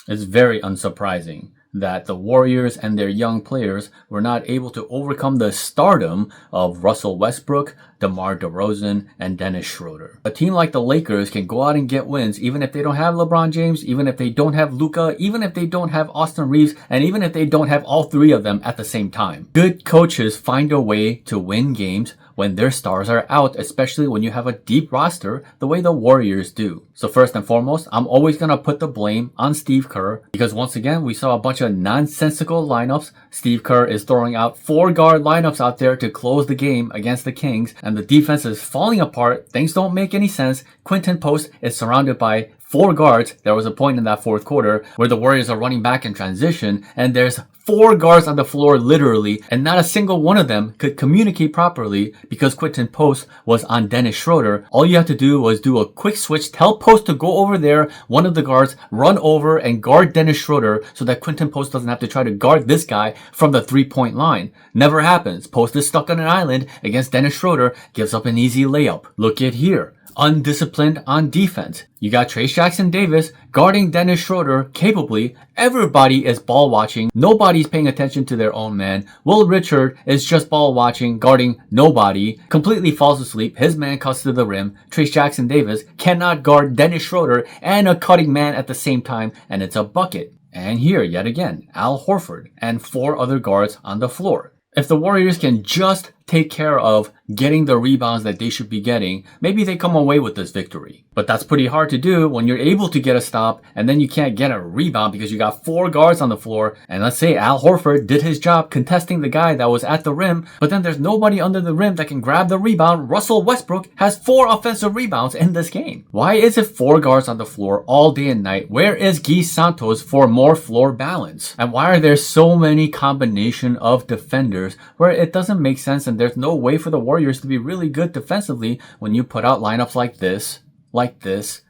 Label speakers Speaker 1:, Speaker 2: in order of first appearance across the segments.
Speaker 1: It's very unsurprising that the Warriors and their young players were not able to overcome the stardom of Russell Westbrook, DeMar DeRozan, and Dennis Schroeder. A team like the Lakers can go out and get wins even if they don't have LeBron James, even if they don't have Luka, even if they don't have Austin Reeves, and even if they don't have all three of them at the same time. Good coaches find a way to win games when their stars are out, especially when you have a deep roster the way the Warriors do. So first and foremost, I'm always going to put the blame on Steve Kerr because once again, we saw a bunch of nonsensical lineups. Steve Kerr is throwing out 4-guard lineups out there to close the game against the Kings, and the defense is falling apart. Things don't make any sense. Quinten Post is surrounded by 4 guards. There was a point in that fourth quarter where the Warriors are running back in transition and there's 4 guards on the floor literally, and not a single one of them could communicate properly because Quinten Post was on Dennis Schroeder. All you have to do was do a quick switch, tell Post to go over there, one of the guards run over and guard Dennis Schroeder so that Quinten Post doesn't have to try to guard this guy from the 3-point line. Never happens. Post is stuck on an island against Dennis Schroeder, gives up an easy layup. Look at here. Undisciplined on defense. You got Trayce Jackson-Davis guarding Dennis Schroeder capably. Everybody is ball watching. Nobody's paying attention to their own man. Will Richard is just ball watching, guarding nobody. Completely falls asleep. His man cuts to the rim. Trayce Jackson-Davis cannot guard Dennis Schroeder and a cutting man at the same time, and it's a bucket. And here, yet again, Al Horford and 4 other guards on the floor. If the Warriors can just take care of getting the rebounds that they should be getting, maybe they come away with this victory. But that's pretty hard to do when you're able to get a stop and then you can't get a rebound because you got 4 guards on the floor. And let's say Al Horford did his job contesting the guy that was at the rim, but then there's nobody under the rim that can grab the rebound. Russell Westbrook has 4 offensive rebounds in this game. Why is it 4 guards on the floor all day and night? Where is Guy Santos for more floor balance? And why are there so many combination of defenders where it doesn't make sense, and there's no way for the Warriors to be really good defensively when you put out lineups like this,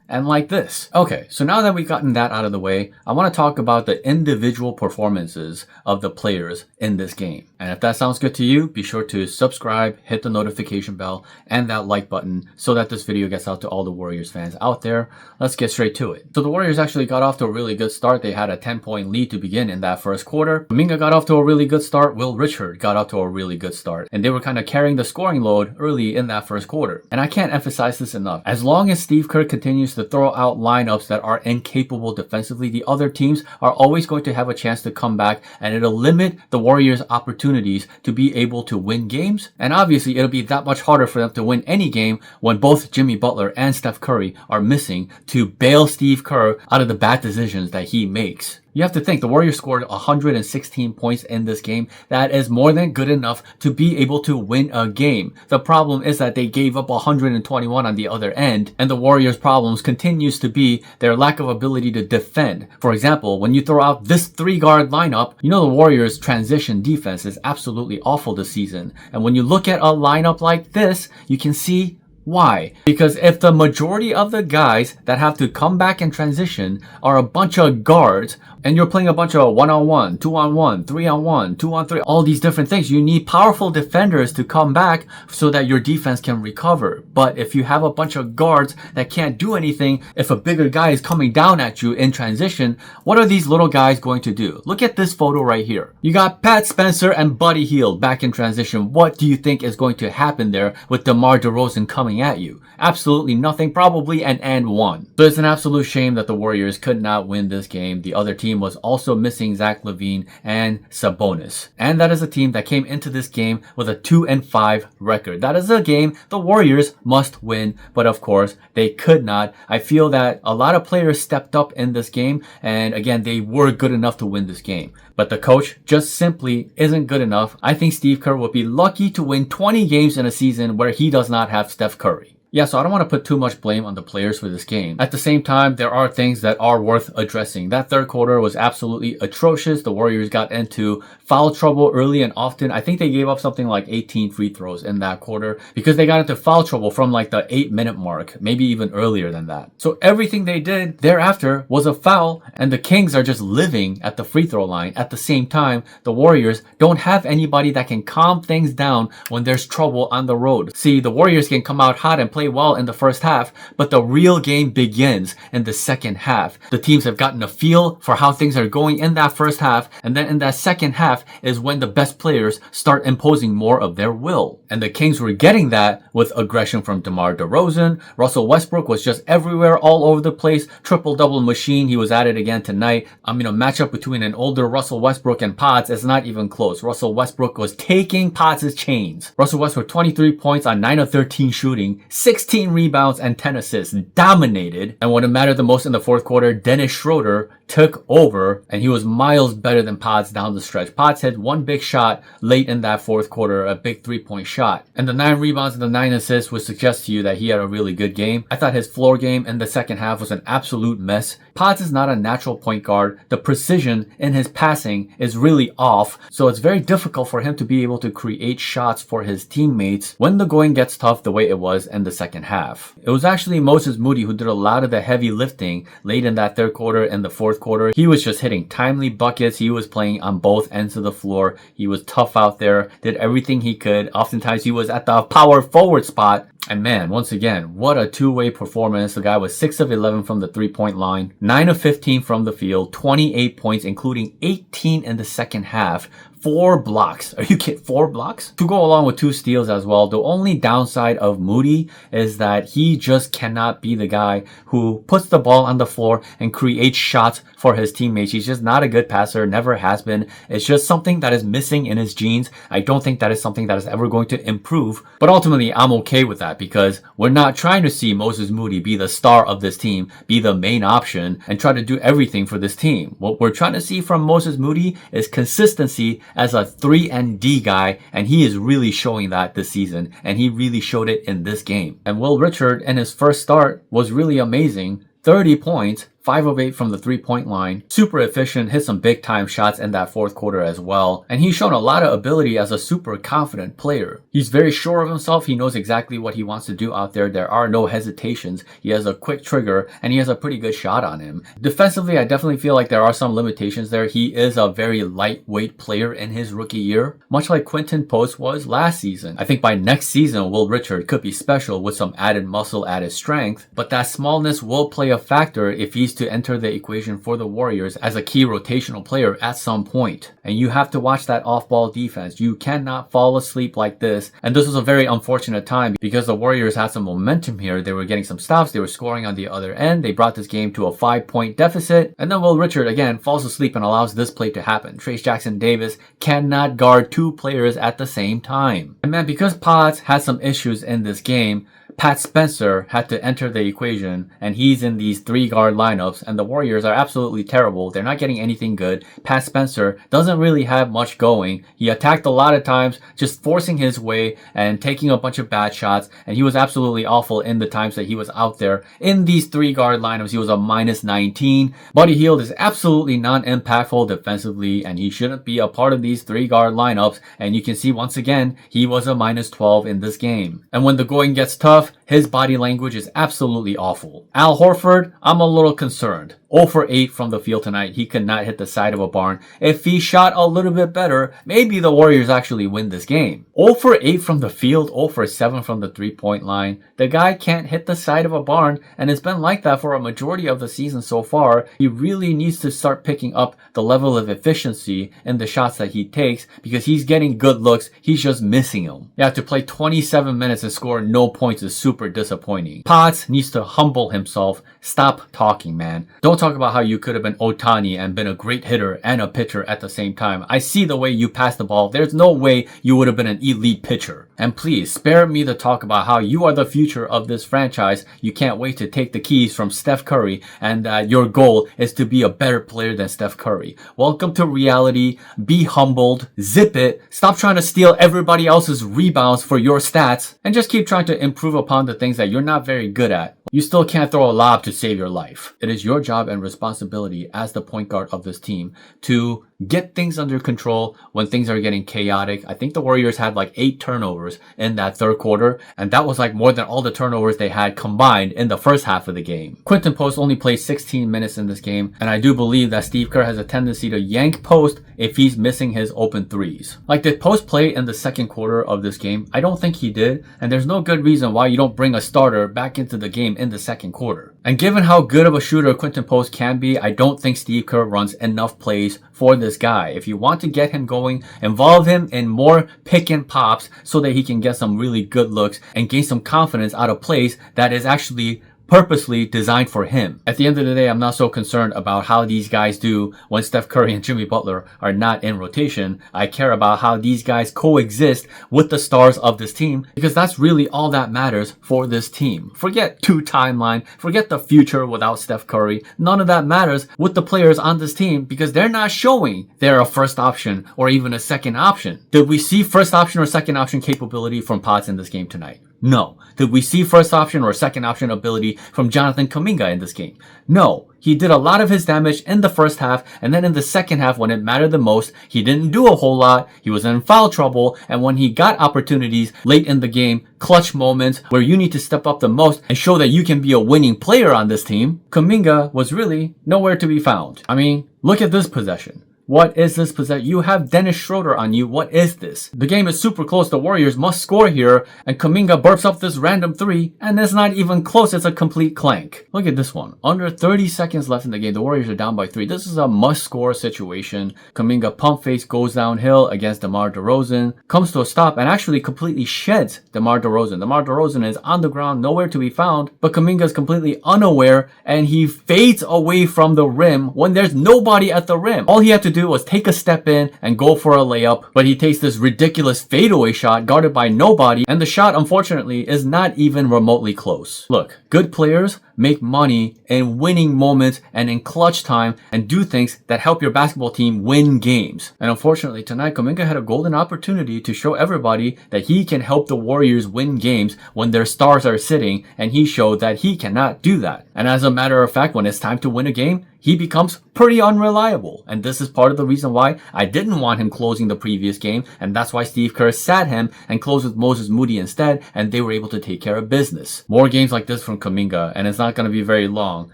Speaker 1: and like this. Okay, so now that we've gotten that out of the way, I want to talk about the individual performances of the players in this game. And if that sounds good to you, be sure to subscribe, hit the notification bell, and that like button so that this video gets out to all the Warriors fans out there. Let's get straight to it. So the Warriors actually got off to a really good start. They had a 10-point lead to begin in that first quarter. Kuminga got off to a really good start. Will Richard got off to a really good start. And they were kind of carrying the scoring load early in that first quarter. And I can't emphasize this enough. As long as Steve Kerr continues to throw out lineups that are incapable defensively, the other teams are always going to have a chance to come back, and it'll limit the Warriors' opportunities to be able to win games. And obviously it'll be that much harder for them to win any game when both Jimmy Butler and Steph Curry are missing to bail Steve Kerr out of the bad decisions that he makes. You have to think the Warriors scored 116 points in this game. That is more than good enough to be able to win a game. The problem is that they gave up 121 on the other end, and the Warriors' problems continues to be their lack of ability to defend. For example, when you throw out this 3-guard lineup, you know the Warriors' transition defense is absolutely awful this season. And when you look at a lineup like this, you can see why? Because if the majority of the guys that have to come back and transition are a bunch of guards, and you're playing a bunch of 1-on-1, 2-on-1, 3-on-1, 2-on-3, all these different things, you need powerful defenders to come back so that your defense can recover. But if you have a bunch of guards that can't do anything, if a bigger guy is coming down at you in transition, what are these little guys going to do? Look at this photo right here. You got Pat Spencer and Buddy Hield back in transition. What do you think is going to happen there with DeMar DeRozan coming at you? Absolutely nothing, probably an and one. So it's an absolute shame that the Warriors could not win this game. The other team was also missing Zach LaVine and Sabonis. And that is a team that came into this game with a 2-5 record. That is a game the Warriors must win, but of course they could not. I feel that a lot of players stepped up in this game, and again, they were good enough to win this game. But the coach just simply isn't good enough. I think Steve Kerr would be lucky to win 20 games in a season where he does not have Steph Curry. Yeah, so I don't want to put too much blame on the players for this game. At the same time, there are things that are worth addressing. That third quarter was absolutely atrocious. The Warriors got into foul trouble early and often. I think they gave up something like 18 free throws in that quarter because they got into foul trouble from like the 8-minute mark, maybe even earlier than that. So everything they did thereafter was a foul, and the Kings are just living at the free throw line. At the same time, the Warriors don't have anybody that can calm things down when there's trouble on the road. See, the Warriors can come out hot and play play well in the first half, but the real game begins in the second half. The teams have gotten a feel for how things are going in that first half, and then in that second half is when the best players start imposing more of their will. And the Kings were getting that with aggression from DeMar DeRozan. Russell Westbrook was just everywhere, all over the place, triple-double machine. He was at it again tonight. A matchup between an older Russell Westbrook and Pods is not even close. Russell Westbrook was taking Pods' chains. Russell Westbrook 23 points on 9 of 13 shooting, 16 rebounds and 10 assists, dominated. And when it mattered the most in the fourth quarter, Dennis Schroeder took over, and he was miles better than Pods down the stretch. Pods hit one big shot late in that fourth quarter, a big 3-point shot. And the 9 rebounds and the 9 assists would suggest to you that he had a really good game. I thought his floor game in the second half was an absolute mess. Pods is not a natural point guard. The precision in his passing is really off, so it's very difficult for him to be able to create shots for his teammates when the going gets tough the way it was in the second half. It was actually Moses Moody who did a lot of the heavy lifting late in that third quarter and the fourth quarter. He was just hitting timely buckets. He was playing on both ends of the floor. He was tough out there, did everything he could. Oftentimes he was at the power forward spot. And man, once again, what a two-way performance. The guy was 6 of 11 from the three-point line, 9 of 15 from the field, 28 points, including 18 in the second half. 4 blocks. Are you kidding? 4 blocks? To go along with 2 steals as well. The only downside of Moody is that he just cannot be the guy who puts the ball on the floor and creates shots for his teammates. He's just not a good passer, never has been. It's just something that is missing in his genes. I don't think that is something that is ever going to improve. But ultimately, I'm okay with that because we're not trying to see Moses Moody be the star of this team, be the main option, and try to do everything for this team. What we're trying to see from Moses Moody is consistency as a 3-and-D guy, and he is really showing that this season, and he really showed it in this game. And Will Richard in his first start was really amazing. 30 points, 5 of 8 from the 3-point line. Super efficient, hit some big time shots in that fourth quarter as well. And he's shown a lot of ability as a super confident player. He's very sure of himself. He knows exactly what he wants to do out there. There are no hesitations. He has a quick trigger and he has a pretty good shot on him. Defensively, I definitely feel like there are some limitations there. He is a very lightweight player in his rookie year, much like Quinten Post was last season. I think by next season, Will Richard could be special with some added muscle, added strength, but that smallness will play a factor if he's to enter the equation for the Warriors as a key rotational player at some point. And you have to watch that off-ball defense. You cannot fall asleep like this. And this was a very unfortunate time because the Warriors had some momentum here. They were getting some stops. They were scoring on the other end. They brought this game to a 5-point deficit. And then Will Richard again falls asleep and allows this play to happen. Trayce Jackson-Davis cannot guard 2 players at the same time. And man, because Pods had some issues in this game, Pat Spencer had to enter the equation, and he's in these 3-guard lineups, and the Warriors are absolutely terrible. They're not getting anything good. Pat Spencer doesn't really have much going. He attacked a lot of times, just forcing his way and taking a bunch of bad shots, and he was absolutely awful in the times that he was out there. In these 3-guard lineups, he was a minus 19. Buddy Hield is absolutely non-impactful defensively, and he shouldn't be a part of these 3-guard lineups, and you can see once again, he was a minus 12 in this game. And when the going gets tough, his body language is absolutely awful. Al Horford, I'm a little concerned. 0 for 8 from the field tonight. He could not hit the side of a barn. If he shot a little bit better, maybe the Warriors actually win this game. 0 for 8 from the field, 0 for 7 from the 3-point line. The guy can't hit the side of a barn, and it's been like that for a majority of the season so far. He really needs to start picking up the level of efficiency in the shots that he takes because he's getting good looks. He's just missing them. Yeah, to play 27 minutes and score no points is super disappointing. Potts needs to humble himself. Stop talking, man. Don't talk about how you could have been Ohtani and been a great hitter and a pitcher at the same time. I see the way you pass the ball. There's no way you would have been an elite pitcher. And please, spare me the talk about how you are the future of this franchise. You can't wait to take the keys from Steph Curry and your goal is to be a better player than Steph Curry. Welcome to reality. Be humbled. Zip it. Stop trying to steal everybody else's rebounds for your stats and just keep trying to improve upon the things that you're not very good at. You still can't throw a lob to save your life. It is your job and responsibility as the point guard of this team to get things under control when things are getting chaotic. I think the Warriors had like 8 turnovers in that third quarter, and that was like more than all the turnovers they had combined in the first half of the game. Quinten Post only played 16 minutes in this game, and I do believe that Steve Kerr has a tendency to yank Post if he's missing his open threes. Like, did Post play in the second quarter of this game? I don't think he did, and there's no good reason why you don't bring a starter back into the game in the second quarter. And given how good of a shooter Quinten Post can be, I don't think Steve Kerr runs enough plays for this guy. If you want to get him going, involve him in more pick and pops so that he can get some really good looks and gain some confidence out of plays that is actually purposely designed for him. At the end of the day, I'm not so concerned about how these guys do when Steph Curry and Jimmy Butler are not in rotation. I care about how these guys coexist with the stars of this team, because that's really all that matters for this team. Forget timeline, forget the future without Steph Curry. None of that matters with the players on this team because they're not showing they're a first option or even a second option. Did we see first option or second option capability from Pods in this game tonight? No. Did we see first option or second option ability from Jonathan Kuminga in this game? No. He did a lot of his damage in the first half, and then in the second half when it mattered the most, he didn't do a whole lot. He was in foul trouble, and when he got opportunities late in the game, clutch moments where you need to step up the most and show that you can be a winning player on this team, Kuminga was really nowhere to be found. I mean, look at this possession. What is this possession? You have Dennis Schroeder on you. What is this? The game is super close. The Warriors must score here. And Kuminga burps up this random 3. And it's not even close. It's a complete clank. Look at this one. Under 30 seconds left in the game. The Warriors are down by 3. This is a must-score situation. Kuminga pump face goes downhill against DeMar DeRozan. Comes to a stop and actually completely sheds DeMar DeRozan. DeMar DeRozan is on the ground, nowhere to be found. But Kuminga is completely unaware. And he fades away from the rim when there's nobody at the rim. All he had to do was take a step in and go for a layup, but he takes this ridiculous fadeaway shot guarded by nobody, and the shot unfortunately is not even remotely close. Look, good players make money in winning moments and in clutch time and do things that help your basketball team win games. And unfortunately tonight, Kuminga had a golden opportunity to show everybody that he can help the Warriors win games when their stars are sitting, and he showed that he cannot do that. And as a matter of fact, when it's time to win a game, he becomes pretty unreliable. And this is part of the reason why I didn't want him closing the previous game, and that's why Steve Kerr sat him and closed with Moses Moody instead, and they were able to take care of business. More games like this from Kuminga, and it's not going to be very long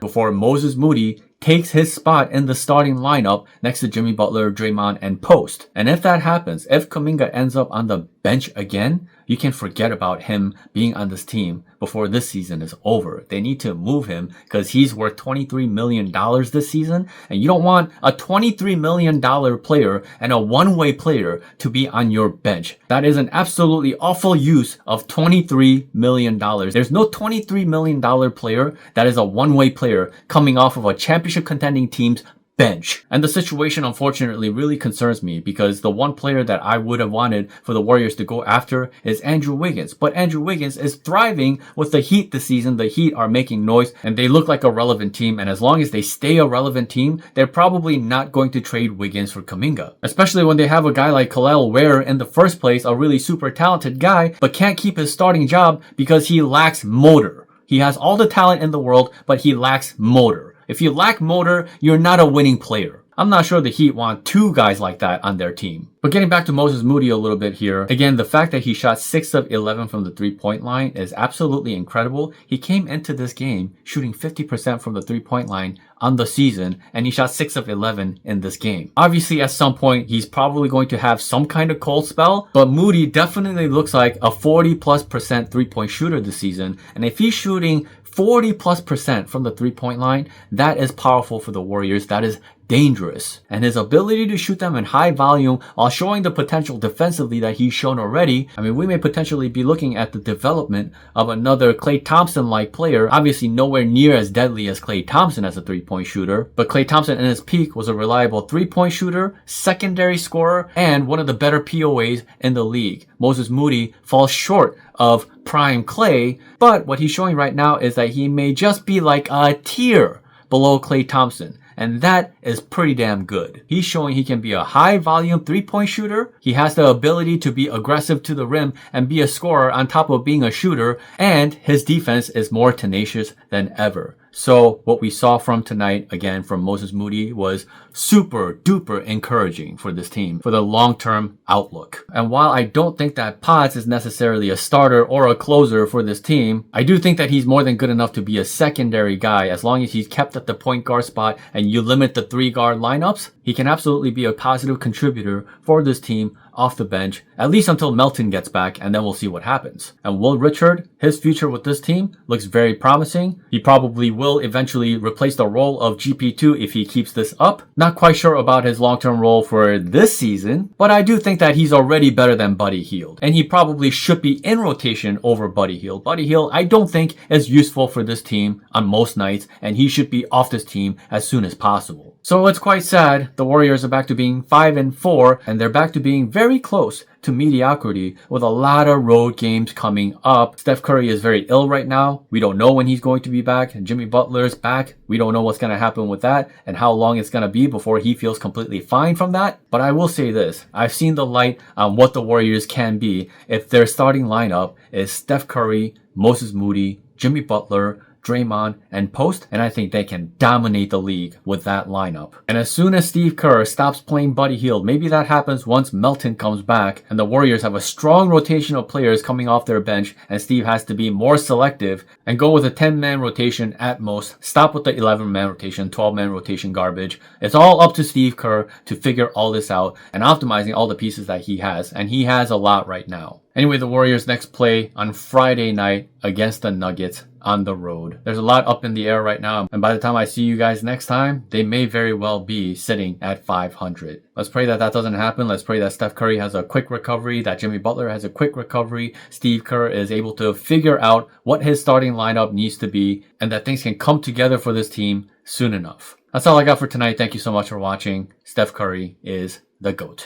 Speaker 1: before Moses Moody takes his spot in the starting lineup next to Jimmy Butler, Draymond, and Post. And if that happens, if Kuminga ends up on the bench again, you can forget about him being on this team before this season is over. They need to move him because he's worth $23 million this season, and you don't want a $23 million player and a one-way player to be on your bench. That is an absolutely awful use of $23 million. There's no $23 million player that is a one-way player coming off of a championship contending team's bench. And the situation unfortunately really concerns me because the one player that I would have wanted for the Warriors to go after is Andrew Wiggins. But Andrew Wiggins is thriving with the Heat this season. The Heat are making noise and they look like a relevant team. And as long as they stay a relevant team, they're probably not going to trade Wiggins for Kuminga. Especially when they have a guy like Kel'el Ware in the first place, a really super talented guy, but can't keep his starting job because he lacks motor. He has all the talent in the world, but he lacks motor. If you lack motor, you're not a winning player. I'm not sure the Heat want 2 guys like that on their team. But getting back to Moses Moody a little bit here, again, the fact that he shot 6 of 11 from the 3-point line is absolutely incredible. He came into this game shooting 50% from the 3-point line on the season, and he shot 6 of 11 in this game. Obviously, at some point, he's probably going to have some kind of cold spell, but Moody definitely looks like a 40+% 3-point shooter this season. And if he's shooting 40+% from the 3-point line, that is powerful for the Warriors. That is dangerous. And his ability to shoot them in high volume while showing the potential defensively that he's shown already. I mean, we may potentially be looking at the development of another Klay Thompson-like player. Obviously nowhere near as deadly as Klay Thompson as a 3-point shooter, but Klay Thompson in his peak was a reliable 3-point shooter, secondary scorer, and one of the better POAs in the league. Moses Moody falls short of prime Klay, but what he's showing right now is that he may just be like a tier below Klay Thompson. And that is pretty damn good. He's showing he can be a high volume 3-point shooter. He has the ability to be aggressive to the rim and be a scorer on top of being a shooter. And his defense is more tenacious than ever. So what we saw from tonight, again, from Moses Moody was super duper encouraging for this team, for the long-term outlook. And while I don't think that Pods is necessarily a starter or a closer for this team, I do think that he's more than good enough to be a secondary guy as long as he's kept at the point guard spot and you limit the 3-guard lineups. He can absolutely be a positive contributor for this team off the bench, at least until Melton gets back, and then we'll see what happens. And Will Richard, his future with this team looks very promising. He probably will eventually replace the role of GP2 if he keeps this up. Not quite sure about his long-term role for this season, but I do think that he's already better than Buddy Hield. And he probably should be in rotation over Buddy Hield. Buddy Hield, I don't think is useful for this team on most nights, and he should be off this team as soon as possible. So it's quite sad. The Warriors are back to being 5-4, and they're back to being very close to mediocrity with a lot of road games coming up. Steph Curry is very ill right now. We don't know when he's going to be back. And Jimmy Butler's back. We don't know what's going to happen with that and how long it's going to be before he feels completely fine from that. But I will say this. I've seen the light on what the Warriors can be if their starting lineup is Steph Curry, Moses Moody, Jimmy Butler, Draymond, and Post, and I think they can dominate the league with that lineup. And as soon as Steve Kerr stops playing Buddy Hield, maybe that happens once Melton comes back, and the Warriors have a strong rotation of players coming off their bench, and Steve has to be more selective and go with a 10-man rotation at most, stop with the 11-man rotation, 12-man rotation garbage. It's all up to Steve Kerr to figure all this out and optimizing all the pieces that he has, and he has a lot right now. Anyway, the Warriors next play on Friday night against the Nuggets on the road. There's a lot up in the air right now, and by the time I see you guys next time, they may very well be sitting at 500. Let's pray that that doesn't happen. Let's pray that Steph Curry has a quick recovery, that Jimmy Butler has a quick recovery, Steve Kerr is able to figure out what his starting lineup needs to be, and that things can come together for this team soon enough. That's all I got for tonight. Thank you so much for watching. Steph Curry is the GOAT.